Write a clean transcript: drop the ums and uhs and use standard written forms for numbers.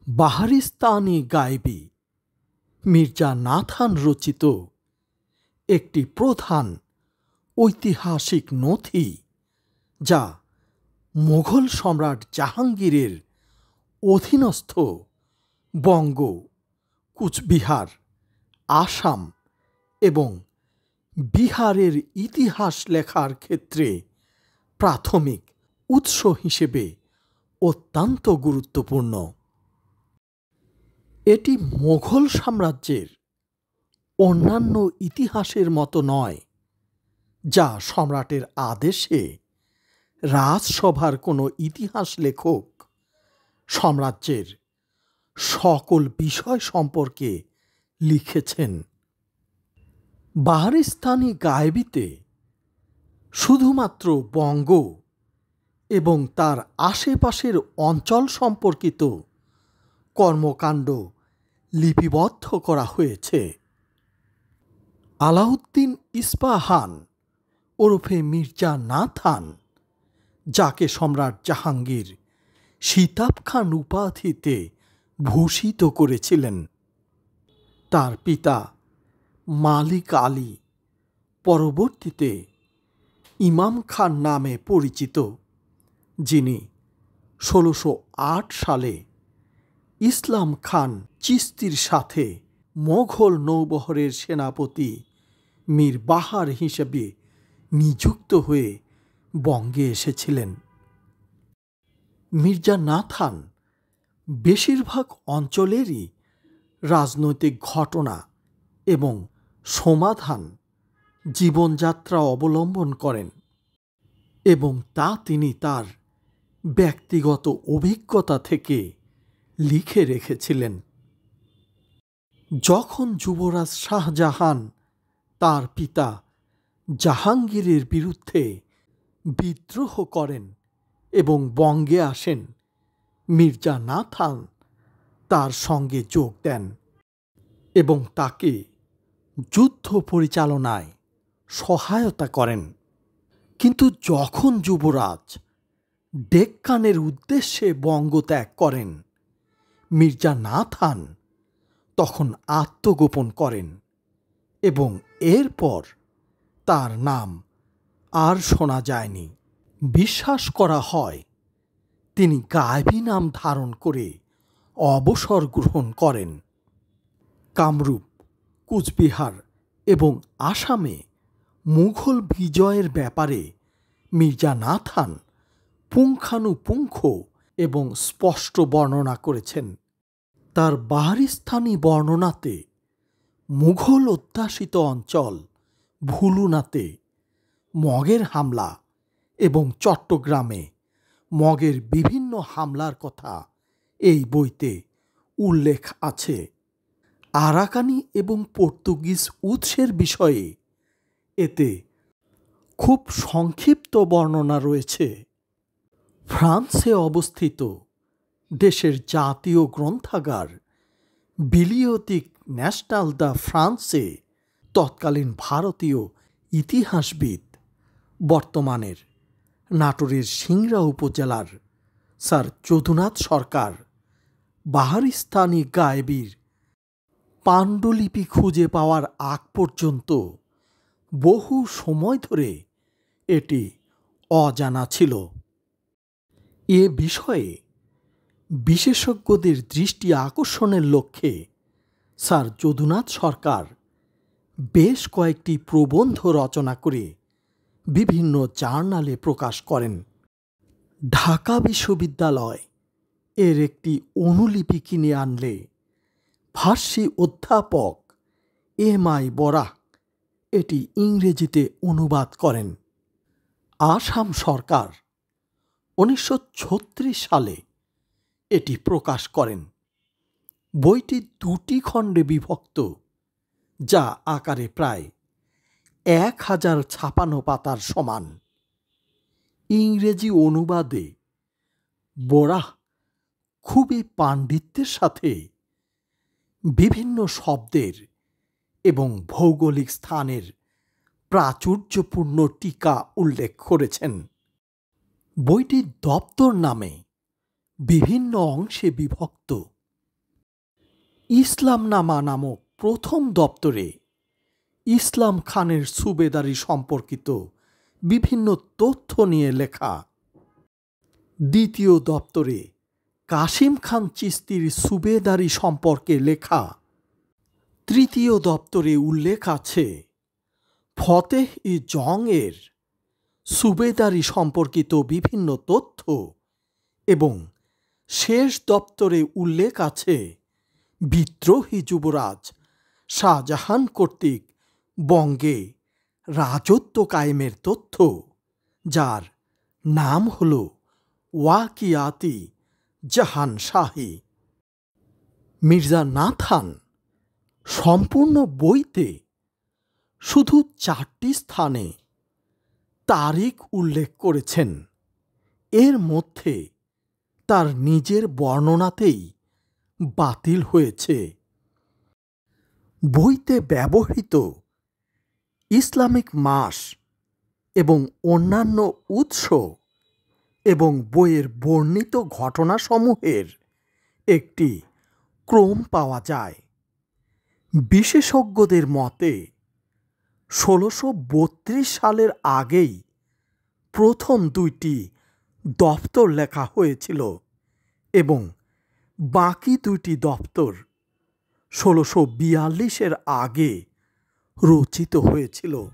বাহারিস্তানি গায়বী Mirza Nathan রচিত একটি প্রধান ঐতিহাসিক নথি, যা মুঘল সম্রাট জাহাঙ্গীরের অধীনস্থ বঙ্গ, কুচবিহার, আসাম এবং বিহারের ইতিহাস লেখার ক্ষেত্রে প্রাথমিক উৎস হিসেবে অত্যন্ত গুরুত্বপূর্ণ। এটি মোঘল সাম্রাজ্যের অন্যান্য ইতিহাসের মতো নয়, যা সম্রাটের আদেশে রাজসভার কোনো ইতিহাস লেখক সাম্রাজ্যের সকল বিষয় সম্পর্কে লিখেছেন। বাহারিস্তানি গায়বীতে শুধুমাত্র বঙ্গ এবং তার আশেপাশের অঞ্চল সম্পর্কিত কর্মকাণ্ড লিপিবদ্ধ করা হয়েছে। আলাউদ্দিন ইস্পাহান ওরফে মির্জা নাথান, যাকে সম্রাট জাহাঙ্গীর সিতাব খান উপাধিতে ভূষিত করেছিলেন, তার পিতা মালিক আলী পরবর্তীতে ইমাম খান নামে পরিচিত, যিনি ১৬০৮ সালে ইসলাম খান চিস্তির সাথে মোঘল নৌবহরের সেনাপতি মীর বাহার হিসেবে নিযুক্ত হয়ে বঙ্গে এসেছিলেন। মির্জা নাথান বেশিরভাগ অঞ্চলেরই রাজনৈতিক ঘটনা এবং সমাধান জীবনযাত্রা অবলম্বন করেন এবং তা তিনি তার ব্যক্তিগত অভিজ্ঞতা থেকে লিখে রেখেছিলেন। যখন যুবরাজ শাহজাহান তার পিতা জাহাঙ্গীরের বিরুদ্ধে বিদ্রোহ করেন এবং বঙ্গে আসেন, মির্জা নাথান তার সঙ্গে যোগ দেন এবং তাকে যুদ্ধ পরিচালনায় সহায়তা করেন। কিন্তু যখন যুবরাজ ডেক্কানের উদ্দেশ্যে বঙ্গ ত্যাগ করেন, মির্জা নাথান তখন আত্মগোপন করেন এবং এরপর তার নাম আর শোনা যায়নি। বিশ্বাস করা হয় তিনি গায়বী নাম ধারণ করে অবসর গ্রহণ করেন। কামরূপ, কুচবিহার এবং আসামে মুঘল বিজয়ের ব্যাপারে মির্জা নাথান পুঙ্খানুপুঙ্খ এবং স্পষ্ট বর্ণনা করেছেন। তার বাহারিস্তানি বর্ণনাতে মুঘল অধ্যাসিত অঞ্চল ভুলুনাতে মগের হামলা এবং চট্টগ্রামে মগের বিভিন্ন হামলার কথা এই বইতে উল্লেখ আছে। আরাকানি এবং পর্তুগিজ উৎসের বিষয়ে এতে খুব সংক্ষিপ্ত বর্ণনা রয়েছে। ফ্রান্সে অবস্থিত দেশের জাতীয় গ্রন্থাগার বিলিওথিক ন্যাশনাল দ্য ফ্রান্সে তৎকালীন ভারতীয় ইতিহাসবিদ, বর্তমানের নাটোরের সিংড়া উপজেলার স্যার যদুনাথ সরকার বাহারিস্তানি গায়বীর পাণ্ডুলিপি খুঁজে পাওয়ার আগ পর্যন্ত বহু সময় ধরে এটি অজানা ছিল। এ বিষয়ে বিশেষজ্ঞদের দৃষ্টি আকর্ষণের লক্ষ্যে স্যার যদুনাথ সরকার বেশ কয়েকটি প্রবন্ধ রচনা করে বিভিন্ন জার্নালে প্রকাশ করেন। ঢাকা বিশ্ববিদ্যালয় এর একটি অনুলিপি কিনে আনলে ফার্সি অধ্যাপক এম.আই. বরাক এটি ইংরেজিতে অনুবাদ করেন। আসাম সরকার ১৯৩৬ সালে এটি প্রকাশ করেন। বইটি ২টি খণ্ডে বিভক্ত, যা আকারে প্রায় ১,০৫৬ পাতার সমান। ইংরেজি অনুবাদে বরাক খুবই পাণ্ডিত্যের সাথে বিভিন্ন শব্দের এবং ভৌগোলিক স্থানের প্রাচুর্যপূর্ণ টিকা উল্লেখ করেছেন। বইটি দপ্তর নামে বিভিন্ন অংশে বিভক্ত। ইসলামনামা নামক প্রথম দপ্তরে ইসলাম খানের সুবেদারি সম্পর্কিত বিভিন্ন তথ্য নিয়ে লেখা। দ্বিতীয় দপ্তরে কাসিম খান চিশতির সুবেদারি সম্পর্কে লেখা। তৃতীয় দপ্তরে উল্লেখ আছে ফতেহ-ই-জং এর সুবেদারি সম্পর্কিত বিভিন্ন তথ্য এবং শেষ দপ্তরে উল্লেখ আছে বিদ্রোহী যুবরাজ শাহজাহান কর্তৃক বঙ্গে রাজত্ব কায়েমের তথ্য, যার নাম হল ওয়াকিয়াতি জাহান শাহী। মির্জা নাথান সম্পূর্ণ বইতে শুধু 4টি স্থানে তারিখ উল্লেখ করেছেন। এর মধ্যে তার নিজের বর্ণনাতেই বাতিল হয়েছে। বইতে ব্যবহৃত ইসলামিক মাস এবং অন্যান্য উৎস এবং বইয়ের বর্ণিত ঘটনাসমূহের একটি ক্রম পাওয়া যায়। বিশেষজ্ঞদের মতে 1632 সালের আগেই প্রথম 2টি দপ্তর লেখা হয়েছিল এবং বাকি 2টি দপ্তর 1642 আগে রচিত হয়েছিল।